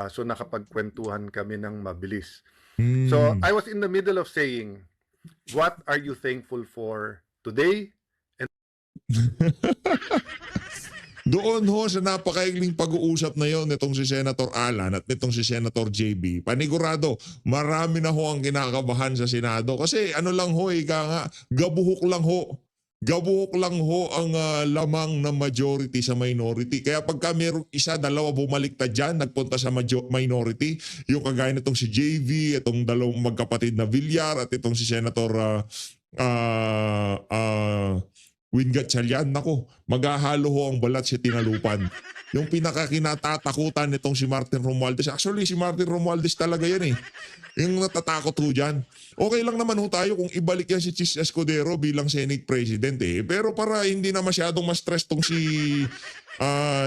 So nakapagkwentuhan kami ng mabilis. So Hmm. I was in the middle of saying, what are you thankful for today? Doon ho sa napakaigling pag-uusap na yon nitong si Senator Alan at nitong si Senator JB, panigurado, marami na ho ang kinakabahan sa Senado. Kasi ano lang ho, ika nga, gabuhok lang ho. Gabuhok lang ho ang lamang ng majority sa minority. Kaya pagka mayroong isa, dalawa bumaliktad dyan, nagpunta sa minority, yung kagaya nitong si JV, itong dalawang magkapatid na Villar, at itong si Senator uh, uh, Wingat Chalian, nako, maghahalo ho ang balat si Tinalupan. Yung pinakakinatatakutan nitong si Martin Romualdez. Actually, si Martin Romualdez talaga yan eh. Yung natatakot ho dyan. Okay lang naman ho tayo kung ibalik yan si Chis Escudero bilang Senate President eh. Pero para hindi na masyadong ma-stress tong si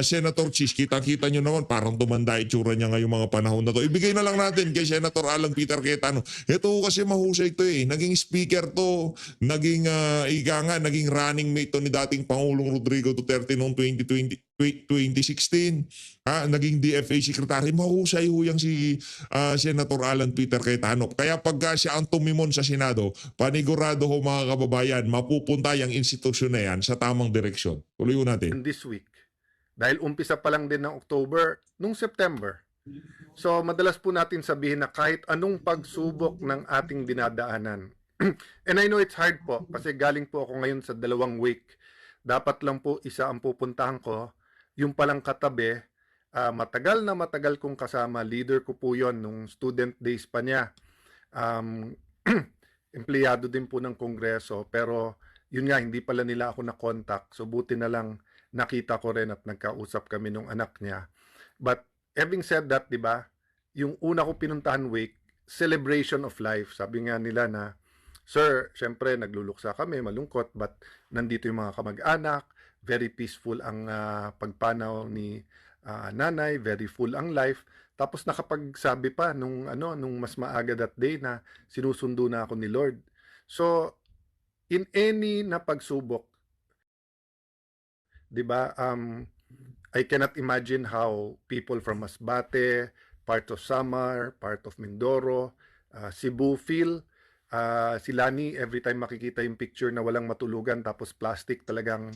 Senator Chis, kita-kita nyo naman parang tumanda itsura niya ngayong mga panahon na to. Ibigay na lang natin kay Senator Alan Peter Cayetano. Ito kasi mahusay to eh. Naging speaker to, naging naging running mate to ni dating Pangulong Rodrigo Duterte noong 2016. Naging DFA secretary. Mahusay ho yang si Senator Alan Peter Cayetano. Kaya pagka siya ang tumimon sa Senado, panigurado ho mga kababayan, mapupunta yung institusyon na yan sa tamang direksyon. Tuloy ho natin. This week. Dahil umpisa pa lang din ng October, nung September. So madalas po natin sabihin na kahit anong pagsubok ng ating dinadaanan. And I know it's hard po kasi galing po ako ngayon sa 2 week. Dapat lang po isa ang pupuntahan ko. Yung palang katabi, matagal na matagal kong kasama. Leader ko po yon nung student days pa niya. Empleyado din po ng Kongreso. Pero yun nga, hindi pala nila ako na-contact. So buti na lang nakita ko rin at nagkausap kami nung anak niya. But having said that, di ba, yung una ko pinuntahan week, celebration of life. Sabi nga nila na, sir, syempre nagluluksa kami, malungkot, but nandito yung mga kamag-anak, very peaceful ang pagpanaw ni nanay, very full ang life. Tapos nakapagsabi pa nung mas maaga that day na sinusundo na ako ni Lord. So, in any na pagsubok, 'di ba? I cannot imagine how people from Masbate, part of Samar, part of Mindoro, Cebu feel. Si Lani, every time makikita yung picture na walang matulugan tapos plastic, talagang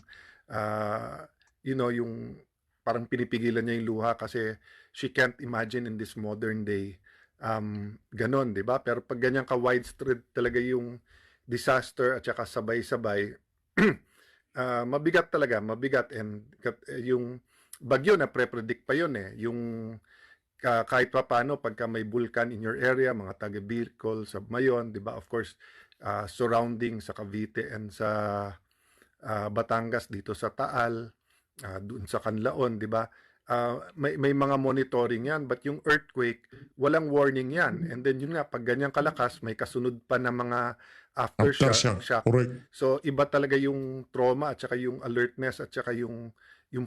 yung parang pinipigilan niya yung luha kasi she can't imagine in this modern day ganon, 'di ba? Pero pag ganyan ka widespread talaga yung disaster at saka sabay-sabay, mabigat talaga, mabigat. And yung bagyo na pre-predict pa yun eh. Yung kahit pa paano pagka may vulkan in your area, mga taga Bicol, sa Mayon, di ba? Of course, surrounding sa Cavite and sa Batangas, dito sa Taal, doon sa Canlaon, di ba? May mga monitoring yan, but yung earthquake, walang warning yan. And then yun nga, pag ganyang kalakas, may kasunod pa na mga aftershock. Correct. So iba talaga yung trauma at saka yung alertness at saka yung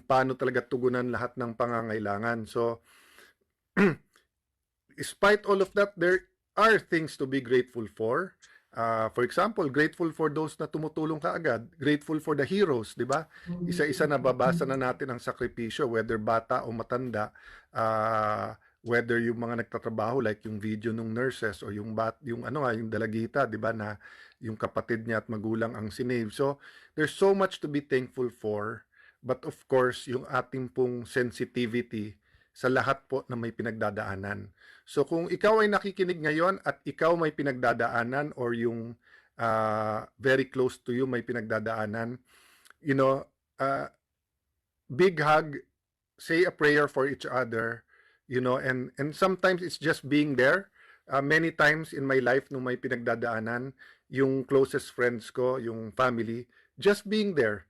paano talaga tugunan lahat ng pangangailangan. So despite all of that, there are things to be grateful for. For example, grateful for those na tumutulong kaagad. Grateful for the heroes, di ba? Isa-isa na babasa na natin ang sakripisyo, whether bata o matanda, whether yung mga nagtatrabaho like yung video ng nurses o yung dalagita, di ba, na yung kapatid niya at magulang ang sinave. So there's so much to be thankful for, but of course yung ating pong sensitivity sa lahat po na may pinagdadaanan. So kung ikaw ay nakikinig ngayon at ikaw may pinagdadaanan or yung very close to you may pinagdadaanan, big hug, say a prayer for each other, and sometimes it's just being there. Many times in my life nung may pinagdadaanan, yung closest friends ko, yung family, just being there.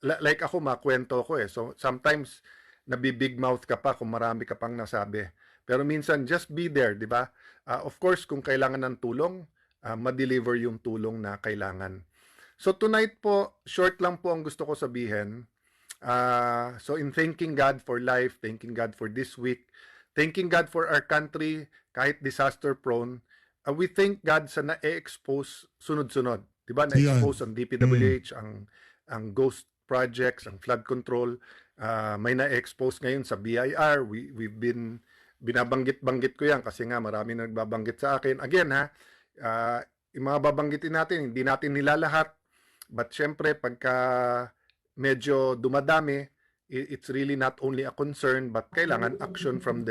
Like ako, makwento ko eh. So sometimes nabibig mouth ka pa kung marami ka pang nasabi. Pero minsan, just be there, di ba? Of course, kung kailangan ng tulong, ma-deliver yung tulong na kailangan. So tonight po, short lang po ang gusto ko sabihin. So in thanking God for life, thanking God for this week, thanking God for our country, kahit disaster prone, we thank God sa na-expose sunod-sunod. Di ba? Na-expose ang DPWH, ang ghost projects, ang flood control. May na-expose ngayon sa BIR. We've been binabanggit-banggit ko yan kasi nga marami nagbabanggit sa akin. Again ha, yung mga babanggitin natin, hindi natin nilalahat. But syempre, pagka medyo dumadami, it's really not only a concern, but kailangan action from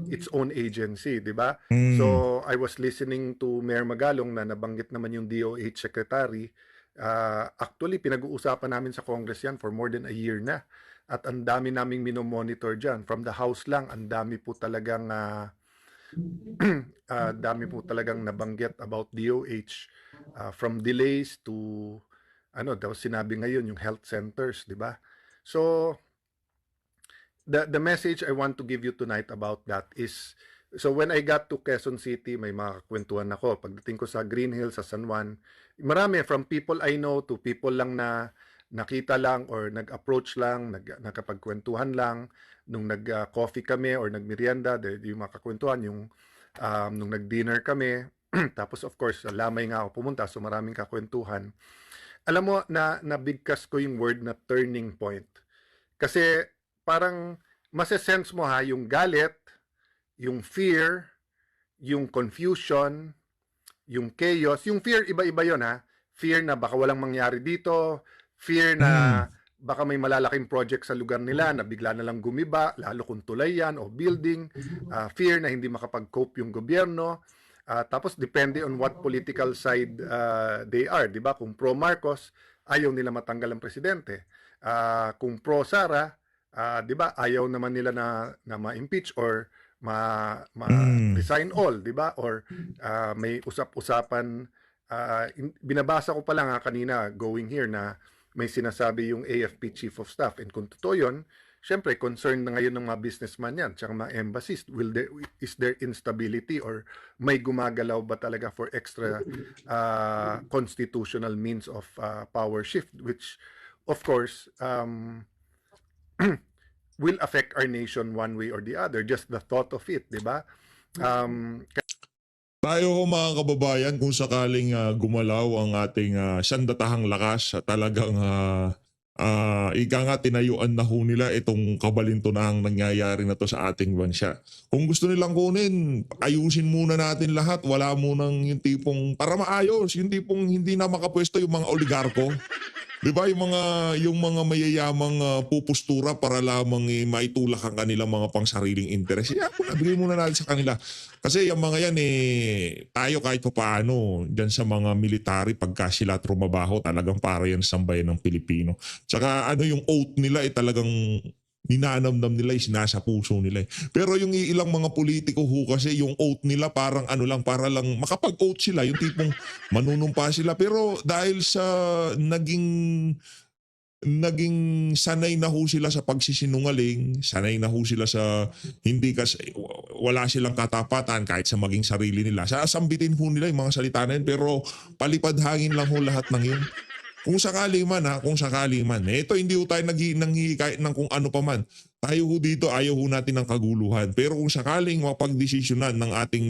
its own agency, di ba? Mm. So, I was listening to Mayor Magalong na nabanggit naman yung DOH Secretary. Actually, pinag-uusapan namin sa Congress yan for more than a year na. At ang dami naming minomonitor dyan. From the House lang, ang dami po talagang dami po talagang nabanggit about DOH, from delays to daw sinabi ngayon yung health centers, di ba? So the message I want to give you tonight about that is, so when I got to Quezon City, may mga kwentuhan ako. Pagdating ko sa Green Hills, sa San Juan, marami, from people I know to people lang na nakita lang or nag-approach lang, nakapagkwentuhan lang, nung nag-coffee kami or nagmerienda, yung makakwentuhan, yung nung nag-dinner kami, tapos of course, lamay nga ako pumunta, so maraming kakwentuhan. Alam mo, nabigkas ko yung word na turning point. Kasi parang masesense mo ha, yung galit, yung fear, yung confusion, yung chaos. Yung fear, iba-iba yon ha. Fear na baka walang mangyari dito, fear na baka may malalaking project sa lugar nila na bigla na lang gumiba, lalo kung tulay yan o building. Fear na hindi makapag-cope yung gobyerno. Tapos depende on what political side they are, 'di ba? Kung pro Marcos, ayaw nila matanggal ang presidente. Kung pro Sara, 'di ba? Ayaw naman nila na ma-impeach or resign all, 'di ba? Or may usap-usapan, binabasa ko pa lang kanina going here na may sinasabi yung AFP Chief of Staff, and kung totoo 'yon, syempre, concerned na ngayon ng mga businessman yan, tsaka mga embassies. Is there instability or may gumagalaw ba talaga for extra constitutional means of power shift, which, of course, will affect our nation one way or the other. Just the thought of it, di ba? Tayo ho mga kababayan, kung sakaling gumalaw ang ating sandatahang lakas, talagang ika nga tinayuan na ho nila itong kabalintunahang nangyayari na to sa ating bansa. Kung gusto nilang kunin, ayusin muna natin lahat. Wala munang yung tipong, para maayos, yung tipong hindi na makapwesto yung mga oligarko. Di ba? Yung mga mayayamang pupustura para lamang maitulak ang kanilang mga pangsariling interes. Bigay muna natin sa kanila. Kasi yung mga yan, tayo kahit paano, dyan sa mga military, pagka sila trumabaho, talagang para yan sambayan ng Pilipino. Tsaka yung oath nila, talagang ninanamdam nila, sinasa puso nila. Pero yung ilang mga politiko ho kasi, yung oath nila parang para lang makapag-oath sila, yung tipong manunumpa sila. Pero dahil sa naging sanay na ho sila sa pagsisinungaling, sanay na ho sila sa wala silang katapatan kahit sa maging sarili nila. Sasambitin ho nila yung mga salita na yun, pero palipad hangin lang ho lahat ng yun. Kung sakali man ito hindi ho tayo nanghihikayat ng kung ano pa man. Tayo ho dito, ayaw ho natin ng kaguluhan. Pero kung sakaling mapagdesisyonan ng ating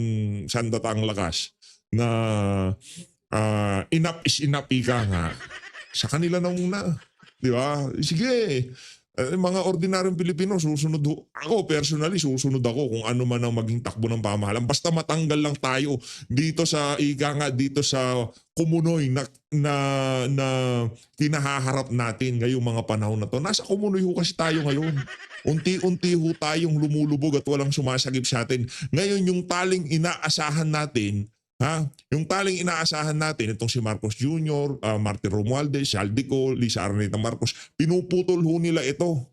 sandatang lakas na enough is enough, ika nga, sa kanila na muna. Di ba? Sige, mga ordinaryong Pilipino, susunod ho. Ako personally, susunod ako kung ano man ang maging takbo ng pamahalaan. Basta matanggal lang tayo dito sa dito sa kumunoy na kinahaharap natin ngayong mga panahon na to. Nasa kumunoy ho kasi tayo ngayon. Unti-unti ho tayong lumulubog at walang sumasagip sa atin. Ngayon yung taling inaasahan natin, yung taling inaasahan natin, itong si Marcos Jr., Martin Romualdez, si Aldico, Lisa Araneta Marcos, pinuputol ho nila ito.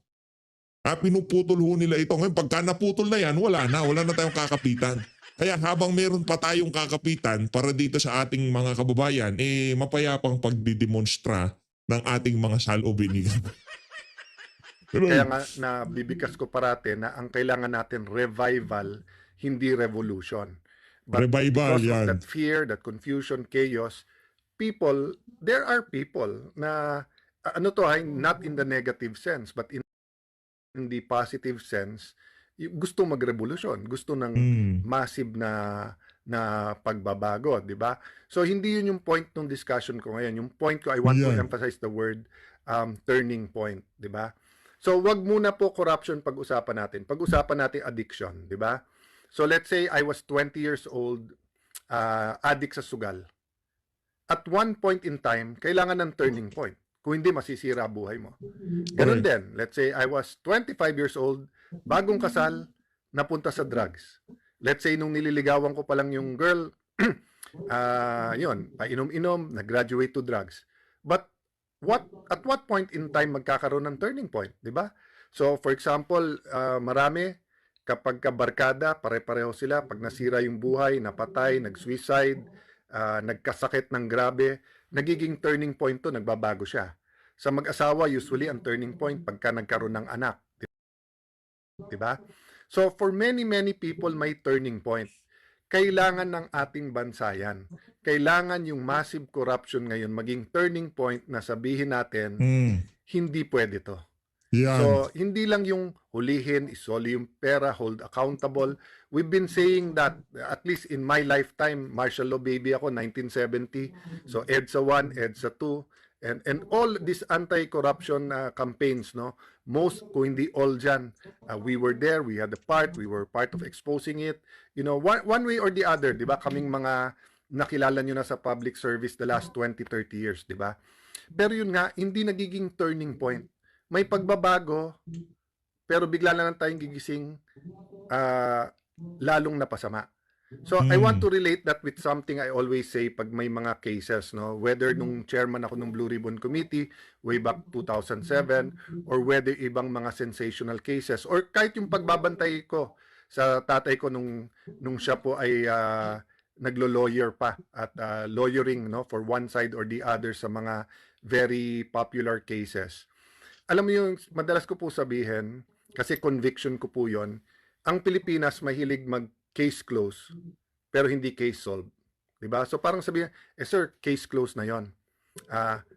Pinuputol ho nila ito. Ngayon, pagka naputol na yan, wala na tayong kakapitan. Kaya habang meron pa tayong kakapitan para dito sa ating mga kababayan, mapayapang pagdidemonstra ng ating mga salubin. Kaya nga nabibigas ko parate na ang kailangan natin revival, hindi revolution. But Revival because yan. of that fear, that confusion, chaos, there are people na, not in the negative sense, but in the positive sense, gusto magrevolusyon, gusto ng massive na pagbabago, di ba? So hindi yun yung point ng discussion ko ngayon. Yung point ko, I want to emphasize the word turning point, di ba? So wag muna po corruption pag-usapan natin. Pag-usapan natin addiction, di ba? So let's say I was 20 years old, addict sa sugal. At one point in time, kailangan ng turning point. Kung hindi, masisira buhay mo. Ganun Correct. din. Let's say I was 25 years old, bagong kasal, napunta sa drugs. Let's say nung nililigawan ko pa lang yung girl, yun, painom-inom, nag-graduate to drugs. But at what point in time magkakaroon ng turning point, di ba? So for example, marami kapag kabarkada, pare-pareho sila, pag nasira yung buhay, napatay, nag-suicide, nagkasakit ng grabe, nagiging turning point to, nagbabago siya. Sa mag-asawa, usually ang turning point pagka nagkaroon ng anak. Diba? So for many people may turning point. Kailangan ng ating bansa yan. Kailangan yung massive corruption ngayon maging turning point na sabihin natin, hindi pwede to. Yan. So, hindi lang yung hulihin, isoli yung pera, hold accountable. We've been saying that, at least in my lifetime, martial law baby ako, 1970. So, EDSA 1, EDSA 2, and all these anti-corruption campaigns, no? Most, kung hindi all dyan, we were there, we had a part, we were part of exposing it. You know, one way or the other, di ba? Kaming mga nakilala nyo na sa public service the last 20-30 years, di ba? Pero yun nga, hindi nagiging turning point. May pagbabago, pero bigla na lang tayong gigising lalong napasama. So, I want to relate that with something I always say pag may mga cases, no? Whether nung chairman ako ng Blue Ribbon Committee way back 2007 or whether ibang mga sensational cases or kahit yung pagbabantay ko sa tatay ko nung siya po ay naglo-lawyer pa at lawyering, no, for one side or the other sa mga very popular cases. Alam mo yung madalas ko po sabihin, kasi conviction ko po yon, ang Pilipinas mahilig mag-case close, pero hindi case solve. Diba? So parang sabihin, sir, case close na yon.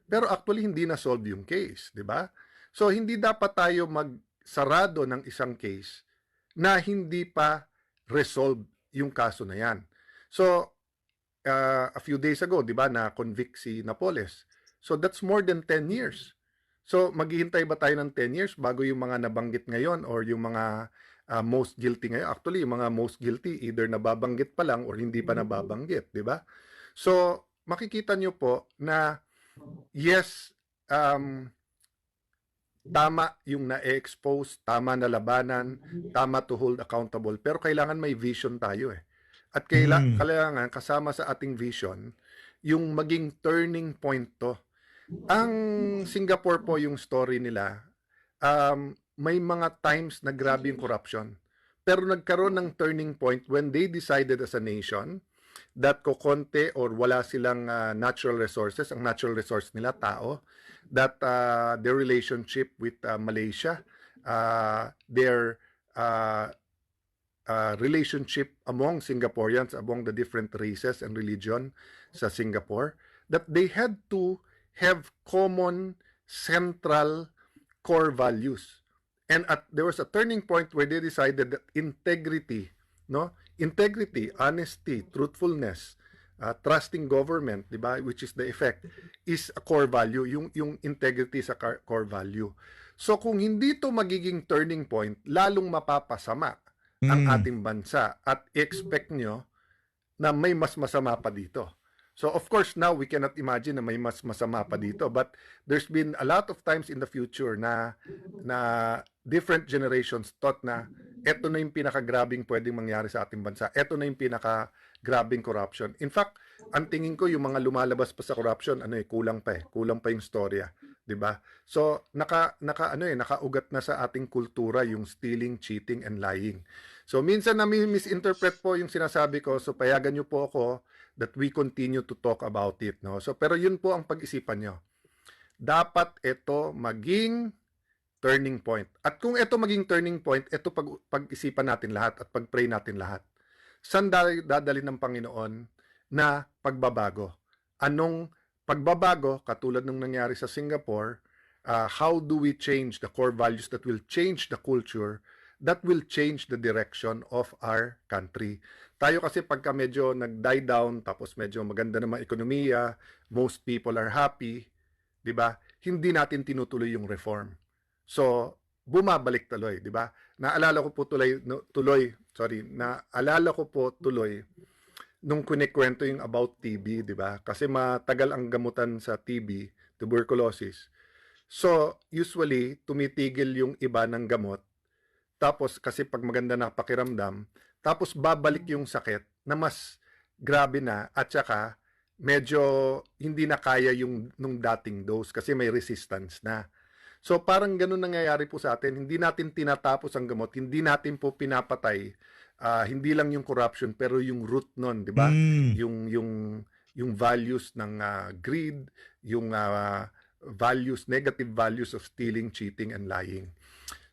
Pero actually hindi na solve yung case. Diba? So hindi dapat tayo magsarado ng isang case na hindi pa resolve yung kaso na yan. So, a few days ago, diba, na-convict si Napoles. So that's more than 10 years. So, maghihintay ba tayo ng 10 years bago yung mga nabanggit ngayon or yung mga most guilty ngayon? Actually, yung mga most guilty, either nababanggit pa lang or hindi pa nababanggit, di ba? So, makikita nyo po na, yes, tama yung na-expose, tama na labanan, tama to hold accountable, pero kailangan may vision tayo eh. At kailangan kasama sa ating vision, yung maging turning point to. Ang Singapore po yung story nila, may mga times na grabe yung corruption. Pero nagkaroon ng turning point when they decided as a nation that kokonte or wala silang natural resources, ang natural resource nila, tao, that their relationship with Malaysia, their relationship among Singaporeans, among the different races and religion sa Singapore, that they had to have common central core values. And there was a turning point where they decided that integrity, honesty, truthfulness, trusting government, di ba, which is the effect, is a core value. Yung integrity is a core value. So kung hindi to magiging turning point, lalong mapapasama ang ating bansa at expect nyo na may mas masama pa dito. So of course now we cannot imagine na may mas masama pa dito, but there's been a lot of times in the future na different generations thought na eto na yung pinakagrabing pwedeng mangyari sa ating bansa. Eto na yung pinakagrabing corruption. In fact, ang tingin ko yung mga lumalabas pa sa corruption, kulang pa yung storya, 'di ba? So nakaugat na sa ating kultura yung stealing, cheating and lying. So minsan na misinterpret po yung sinasabi ko, so payagan niyo po ako that we continue to talk about it, no? So pero yun po ang pag-isipan nyo. Dapat ito maging turning point. At kung ito maging turning point, ito pag-isipan natin lahat at pag-pray natin lahat. Saan dadali ng Panginoon na pagbabago? Anong pagbabago katulad ng nangyari sa Singapore? How do we change the core values that will change the culture, that will change the direction of our country? Tayo kasi pagka medyo nag-die down, tapos medyo maganda naman ekonomiya, most people are happy, di ba? Hindi natin tinutuloy yung reform. So, bumabalik tuloy, di ba? naalala ko po tuloy nung kinikwento yung about TB, di ba? Kasi matagal ang gamutan sa TB, tuberculosis. So, usually, tumitigil yung iba ng gamot. Tapos, kasi pag maganda na pakiramdam, tapos babalik yung sakit na mas grabe na at saka medyo hindi na kaya yung nung dating dose kasi may resistance na. So, parang ganun nangyayari po sa atin. Hindi natin tinatapos ang gamot, hindi natin po pinapatay. Hindi lang yung corruption pero yung root nun, di ba? Mm. Yung values ng greed, yung negative values of stealing, cheating, and lying.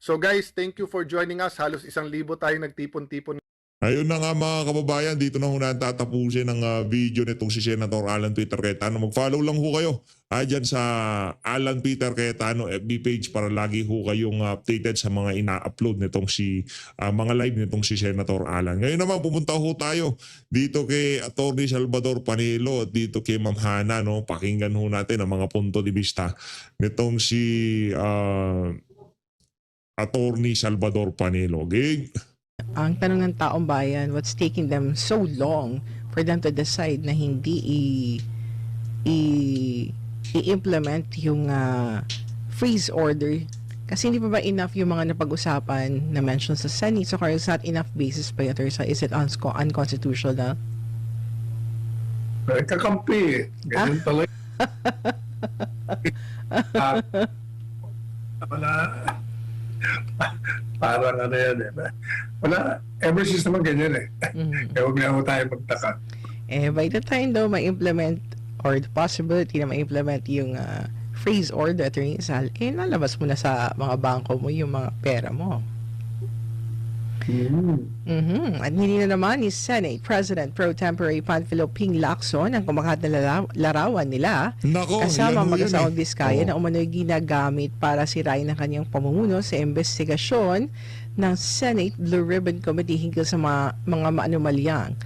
So guys, thank you for joining us. Halos 1,000 tayong nagtipon-tipon. Ayun na nga mga kababayan, dito na ho na tatapusin ang video nitong si Senator Alan Peter Cayetano. Mag-follow lang ho kayo dyan sa Alan Peter Cayetano FB page para lagi ho kayong updated sa mga ina-upload nitong mga live nitong si Senator Alan. Ngayon naman pupunta ho tayo dito kay Atty. Salvador Panelo at dito kay Ma'am Hana. No? Pakinggan ho natin ang mga punto de vista nitong si Atty. Salvador Panelo. Okay? Ang tanong ng taong bayan, what's taking them so long for them to decide na hindi i-implement yung freeze order? Kasi hindi pa ba enough yung mga napag-usapan na mention sa Senate? So, kung it's not enough basis pa yun, is it unconstitutional? Kakampi. Ganun talaga. Wala. Parang ano yan eh. Wala. Ever since naman ganyan eh. Kaya huwag na tayo magtaka. By the time daw ma-implement or the possibility na ma-implement yung freeze order, Attorney Sal, nalabas mo na sa mga bangko mo yung mga pera mo. At hindi na naman ni Senate President Pro Tempore Panfilo Ping Lacson ang kumakat na larawan nila Nako, kasama ang yan ho mag-asawang yan eh. Vizcaya Oo. na umano'y ginagamit para sirain ang kanyang pamumuno sa investigasyon ng Senate Blue Ribbon Committee hinggil sa mga maanumalyang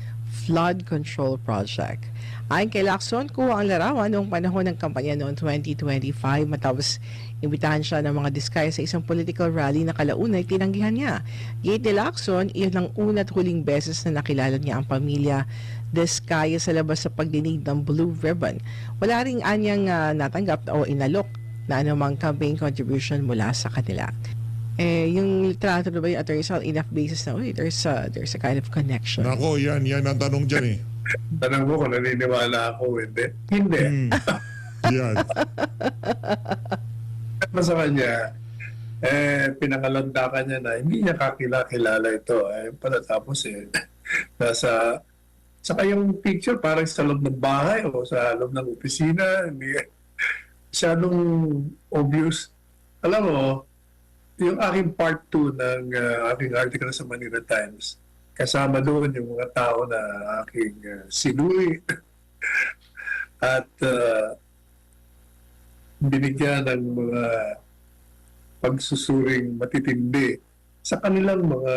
flood control project. Ayon kay Lacson, kuha ang larawan noong panahon ng kampanya noong 2025 matapos imbitahan siya ng mga Diskaya sa isang political rally na kalaunay tinanggihan niya. Gate ni Lacson, iyon ang una't huling beses na nakilala niya ang pamilya Diskaya sa labas sa pagdinig ng Blue Ribbon. Wala ring anyang natanggap o inalok na anumang campaign contribution mula sa kanila. Yung litrato na ba yung Attorney Sal, enough basis na, there's a kind of connection. Nako, yan ang tanong dyan eh. Tanong mo kung naniniwala ako, hindi. Hindi. Yan. At sa kanya, pinangalandakan niya na hindi niya kilala ito. Pala tapos saka yung picture parang sa loob ng bahay o sa loob ng opisina. Hindi masyadong obvious. Alam mo, yung aking part 2 ng aking article sa Manila Times, kasama doon yung mga tao na aking sinuri at binigyan ng mga pagsusuring matitindi sa kanilang mga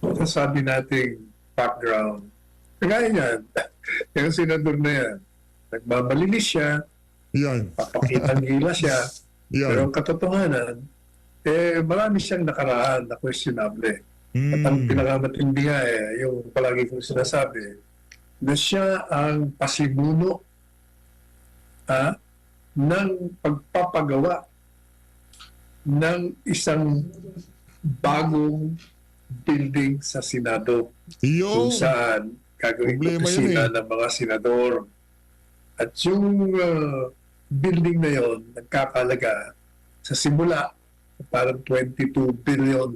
masasabi nating background. Kagaya niyan, yung senador na yan, nagmamalinis siya, Yan. papakitang hila siya, pero Yan. ang katotohanan, marami siyang nakaraan na questionable. At ang pinakamatindi nga yung palagi kong sinasabi, na siya ang pasimuno ng pagpapagawa ng isang bagong building sa Senado Yo. kung saan gagawin Problema opisina yun ng mga senador. At yung building na yon nagkakalaga sa simula parang 22 billion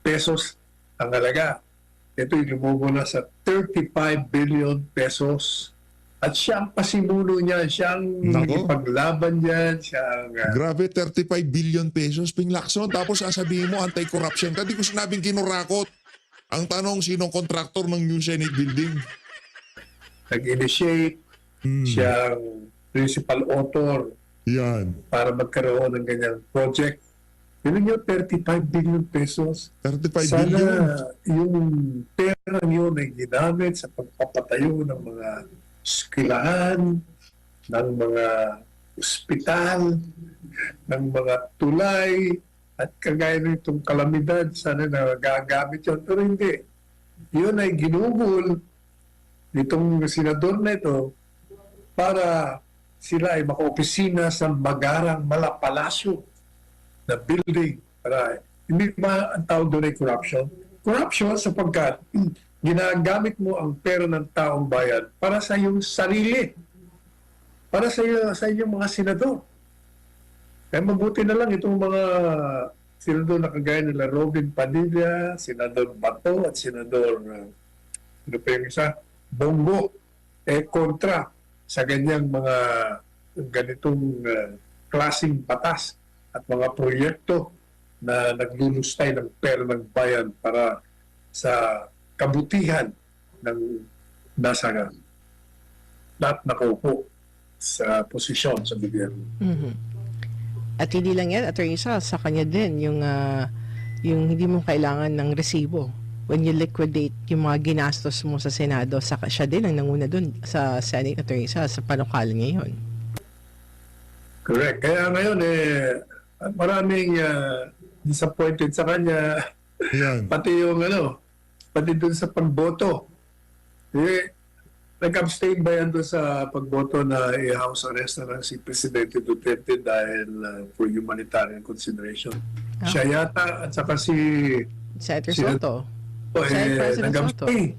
pesos ang halaga. Ito yung lumubo na sa 35 billion pesos. At siya ang pasimulo niya, siya ang Nako. nakipaglaban niyan, siya ang Grabe, 35 billion pesos, Ping Lacson. Tapos sasabihin mo, anti-corruption ka. Di ko sinabing kinurakot. Ang tanong, sinong kontraktor ng new Senate building? nag-initiate, siya ang principal author Yan. para magkaroon ng ganyang project. Yun yung 35 billion pesos. 35 Sana billion. yung pera yun ay ginamit sa pagpapatayo ng mga eskwelahan, ng mga ospital, ng mga tulay, At kagaya nitong kalamidad, sana nagagamit yun. Pero hindi. Yun ay ginugol nitong senador na ito para sila ay makaopisina sa magarang malapalasyo na building. Para hindi ba ang tawag doon ay corruption? Corruption sapagkat ginagamit mo ang pera ng taong bayan para sa iyong sarili. Para sa inyong mga senador. Kaya mabuti na lang itong mga senador na kagaya nila Robin Padilla, Senador Bato at Senador ano pa yung isa? Bongo, kontra sa ganyang mga ganitong klaseng batas at mga proyekto na naglulustay ng pera ng bayan para sa kabutihan ng nasa lahat nakaupo sa posisyon sa gobyerno. Mhm. At hindi lang yan, Attorney Sal, sa kanya din yung hindi mo kailangan ng resibo. When you liquidate yung mga ginastos mo sa Senado, siya din ang nanguna dun sa Senate, Attorney Sal, sa panukalan ngayon. Correct. Kaya ngayon, maraming disappointed sa kanya. Yan. Pati dun sa pagboto. Nag-abstain ba yan doon sa pagboto na i-house arrest na si Presidente Duterte dahil for humanitarian consideration? Siya yata at saka si Senator Soto. Senate President Soto. nag-abstain.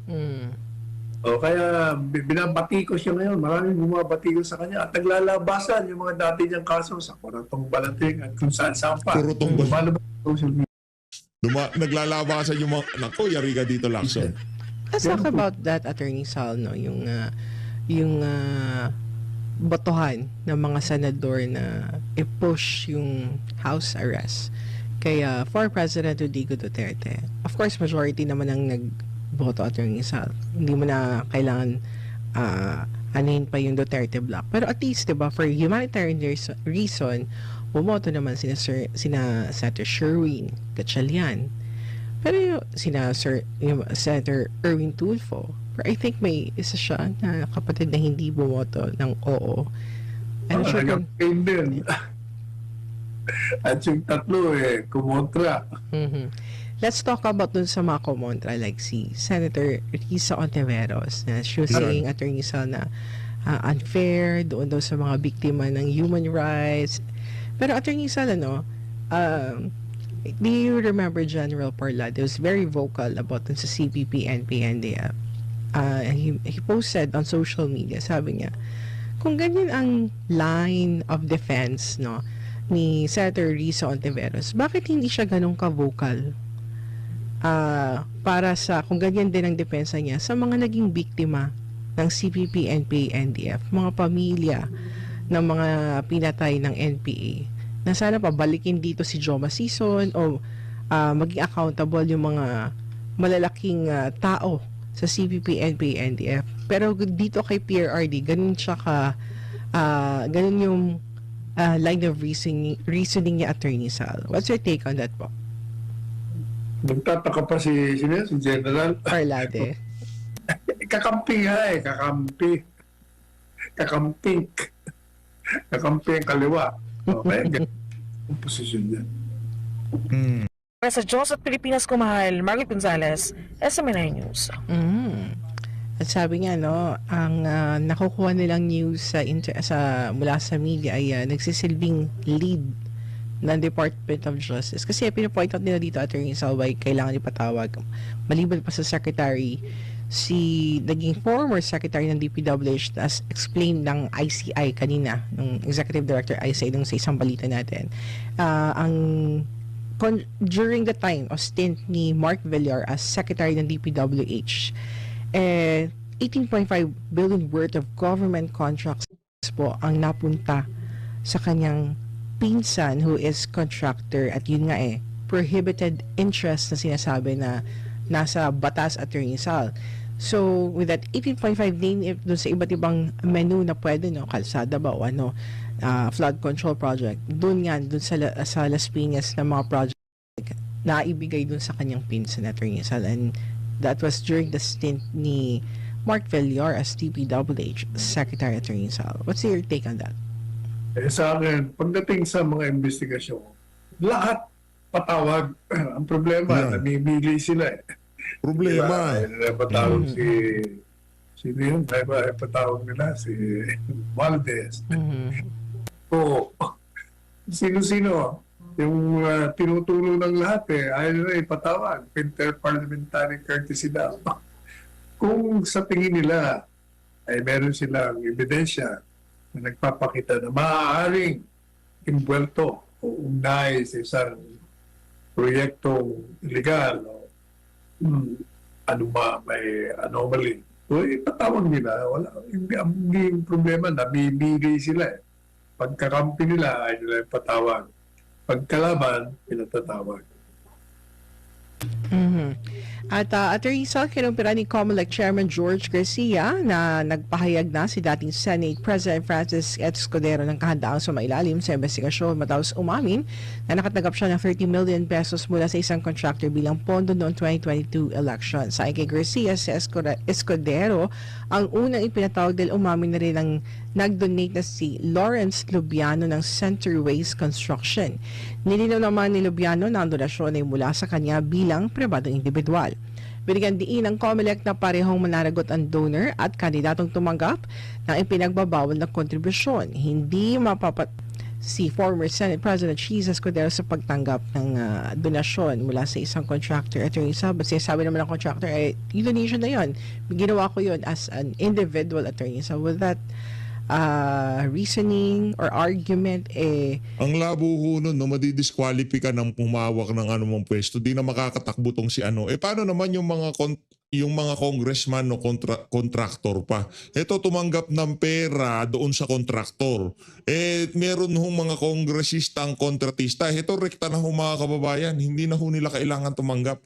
Kaya binabati ko siya ngayon. Maraming bumabati ko sa kanya. At naglalabasan yung mga dati niyang kaso sa Coratong Balating at kung saan pa. Coratong Balating. Lumalabas sa social media. Naglalabasan yung mga... Naku, yari ka dito, Lacson. Let's talk about that, Attorney Sal, no? Yung botohan ng mga senador na i-push yung house arrest kay former President Rodrigo Duterte. Of course, majority naman ang nagboto, Attorney Sal. Hindi mo na kailangan anuhin pa yung Duterte block. Pero at least, diba, for humanitarian reason, bumoto naman sina Senator Sherwin Gatchalian. Pero yung Senator Erwin Tulfo, pero I think may isa siya na kapatid na hindi bumoto ng oo. I'm sure kung... Nag-abstain din. At yung tatlo kumontra. Mhm. Let's talk about dun sa mga kumontra like si Senator Risa Ontiveros na she was saying, Attorney Sal, na unfair doon daw sa mga biktima ng human rights. Pero Attorney Sal, do you remember General Parlad? He was very vocal about dun sa CPP and PNDF. He posted on social media, sabi niya, kung ganyan ang line of defense, no, ni Senator Risa Ontiveros, bakit hindi siya ganun ka-vocal para sa, kung ganyan din ang depensa niya sa mga naging biktima ng CPP and PNDF, mga pamilya ng mga pinatay ng NPA, na sana pabalikin dito si Joma Sison o maging accountable yung mga malalaking tao sa CPP and PNDF. Pero dito kay PRRD, ganun siya ganun yung line of reasoning niya, Attorney Sal. What's your take on that po? Nagtataka pa si General. Parlade. Kakampi nga Kakampi ang kaliwa. Okay, ang posisyon niya. Para sa Diyos at Pilipinas Kumahal, Margaret Gonzalez, SMNI News. At sabi nga, no, ang nakukuha nilang news mula sa media ay nagsisilbing lead ng Department of Justice. Kasi pinapoint out nila dito, Attorney Salway, kailangan ipatawag. Maliban pa sa Secretary, si naging former Secretary ng DPWH as explained ng ICI kanina, ng Executive Director ICI nung sa isang balita natin, during the time of stint ni Mark Villar as Secretary ng DPWH, 18.5 billion worth of government contracts po ang napunta sa kanyang pinsan who is contractor at yun nga prohibited interest na sinasabi na nasa batas, Attorney Sal. So, with that 18.5 name doon sa iba't ibang menu na pwede, no, kalsada ba o flood control project, doon sa Las Piñas na mga project na ibigay doon sa kanyang pinsan, Attorney Sal. And that was during the stint ni Mark Villar as DPWH Secretary, Attorney Sal. What's your take on that? Sa akin, pagdating sa mga investigasyon, lahat patawag. Ang problema, Yeah. namimili sila eh. Problema. Patawag sino yun? Patawag nila si Valdez. Oo. Sino-sino? Yung tinutulong ng lahat eh. Ayaw nila ipatawag. Interparliamentary courtesy daw. Kung sa tingin nila ay meron silang ebidensya na nagpapakita na maaaring imbuelto o ugnay sa isang proyektong illegal o ano ba, may anomaly. So, ipatawag nila. Hindi yung problema, namimili sila eh. Pagkakampi nila ay nila ipatawag. Pagkalaban, pinatatawag. At Attorney Sal, kinumpira ni COMELEC Chairman George Garcia na nagpahayag na si dating Senate President Francis Escudero ng kahandaang sumailalim sa investigasyon matapos umamin na nakatanggap siya ng 30 million pesos mula sa isang contractor bilang pondo noong 2022 election. Sa kay Garcia, si Escudero ang unang ipinatawag dahil umamin na rin ang nag-donate na si Lawrence Lubiano ng Centerways Construction. Nilinaw naman ni Lubiano na ang donasyon ay mula sa kanya bilang pribadong individual. Binigyan diin ng COMELEC na parehong mananagot ang donor at kandidatong tumanggap ng ipinagbabawal na kontribusyon. Hindi si former Senate President Cheese Escudero sa pagtanggap ng donasyon mula sa isang contractor. Attorney Sab, sabi naman ng contractor, yung donation na yun, ginawa ko yun as an individual attorney. So with that reasoning or argument, Ang labo ho nun, no, madidisqualify ka ng pumawak ng anumang pwesto, di na makakatakbo tong si ano. Paano naman yung mga congressman no contractor pa? Ito tumanggap ng pera doon sa contractor. Meron hong mga kongresistang kontratista. Ito rekta na ho mga kababayan, hindi na ho nila kailangan tumanggap.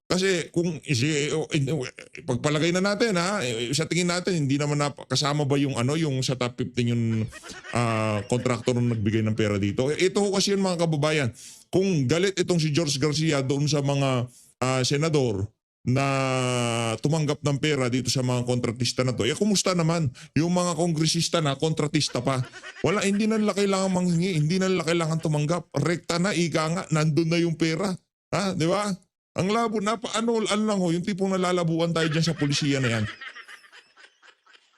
Kasi kung pagpalagay na natin sa tingin natin hindi naman kasama ba yung yung sa top 15 yung contractor na nagbigay ng pera dito. Ito ho kasi yun mga kababayan. Kung galit itong si George Garcia doon sa mga senador na tumanggap ng pera dito sa mga kontratista na to, kumusta naman yung mga kongresista na kontratista pa? Hindi na nila kailangan manghingi, hindi na nila kailangan tumanggap. Rekta na, ika nga, nandun na yung pera. Di ba? Ang labo na, ano lang ho, yung tipong nalalabuan tayo dyan sa polisiya na yan.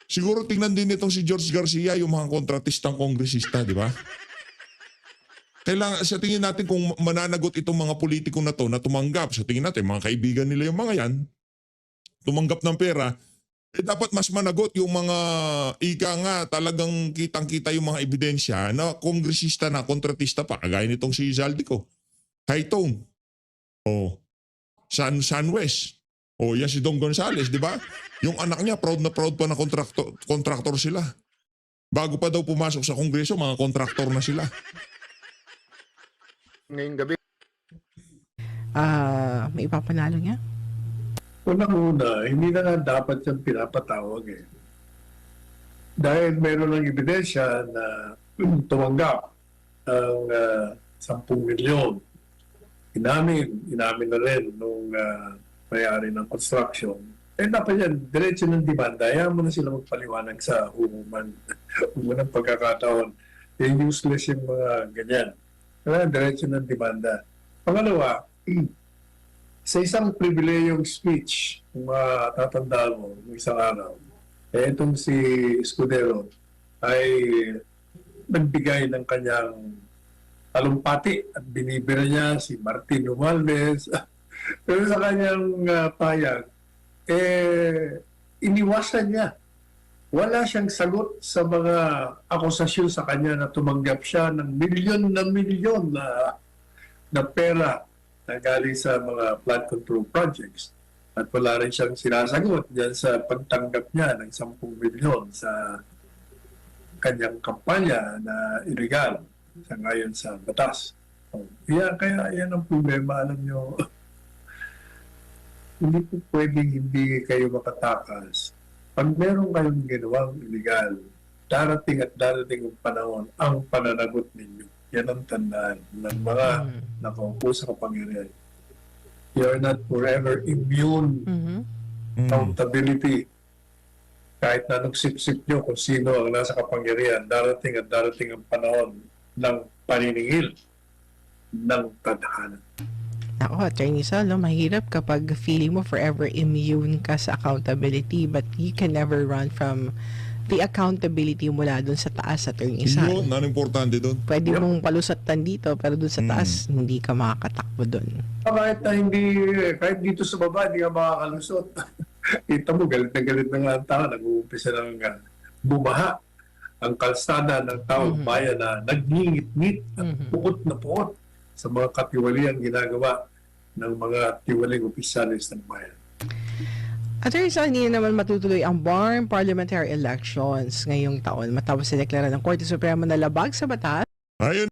Siguro tingnan din itong si George Garcia, yung mga kontratistang kongresista, di ba? Kailangan, sa tingin natin kung mananagot itong mga politiko na to na tumanggap, sa tingin natin, mga kaibigan nila yung mga yan, tumanggap ng pera, dapat mas managot yung mga ika nga talagang kitang-kita yung mga ebidensya na kongresista na kontratista pa, kagaya nitong si Zaldico, High Tone, San West. Yan si Don Gonzales, di ba? Yung anak niya, proud pa na contractor sila. Bago pa daw pumasok sa kongreso, mga contractor na sila. Ngayong gabi, may ipapanalo niya? Unang-una, hindi na nga dapat siyang pinapatawag eh. Dahil meron ng ebidensya na tumanggap ng 10 milyon. Inamin na rin nung may-ari ng construction. Dapat yan, diretso ng demanda. Ayaw mo na sila magpaliwanag sa hukuman. Unang pagkakataon. Useless yung mga ganyan. Kaya diretso ng demanda. Pangalawa, sa isang pribilehiyong speech, kung matatandaan mo, ng isang araw, itong si Escudero ay nagbigay ng kanyang talumpati at binibira niya si Martin Romualdez. Pero sa kanyang payag, iniwasan niya. Wala siyang sagot sa mga akusasyon sa kanya na tumanggap siya ng milyon na pera na galing sa mga flood control projects. At wala rin siyang sinasagot dyan sa pagtanggap niya ng 10 milyon sa kanyang kampanya na illegal sa ngayon sa batas. Kaya yan ang problema, alam nyo. Hindi po pwedeng hindi kayo makatakas. Pag meron kayong ginawang illegal, darating ang panahon ang pananagot ninyo. Yan ang tandaan ng mga nakaupo sa kapangyarihan. You're not forever immune. Accountability. Kahit na nagsip-sip nyo kung sino ang nasa kapangyarihan, darating ang panahon ng paniningil. ng tadhana. Ako, Attorney Sal, no, mahirap kapag feeling mo forever immune ka sa accountability but you can never run from the accountability mula dun sa taas, Attorney Sal. Yun, ano importante doon? Pwede mong palusatan dito pero dun sa taas, hindi ka makakatakbo dun. Kahit dito sa baba, hindi ka makakalusot. Kita mo, galit na nga ang tao, nag-uumpisa ng bumaha ang kalsada ng taong bayan na nagngingit-ngit at puot na puot sa mga katiwaliang ginagawa ng mga tiwaling opisyalis ng bayan. Attorney Sal, hindi na naman matutuloy ang Barm parliamentary elections ngayong taon matapos sineklara ng Korte Suprema na labag sa batas Ayun.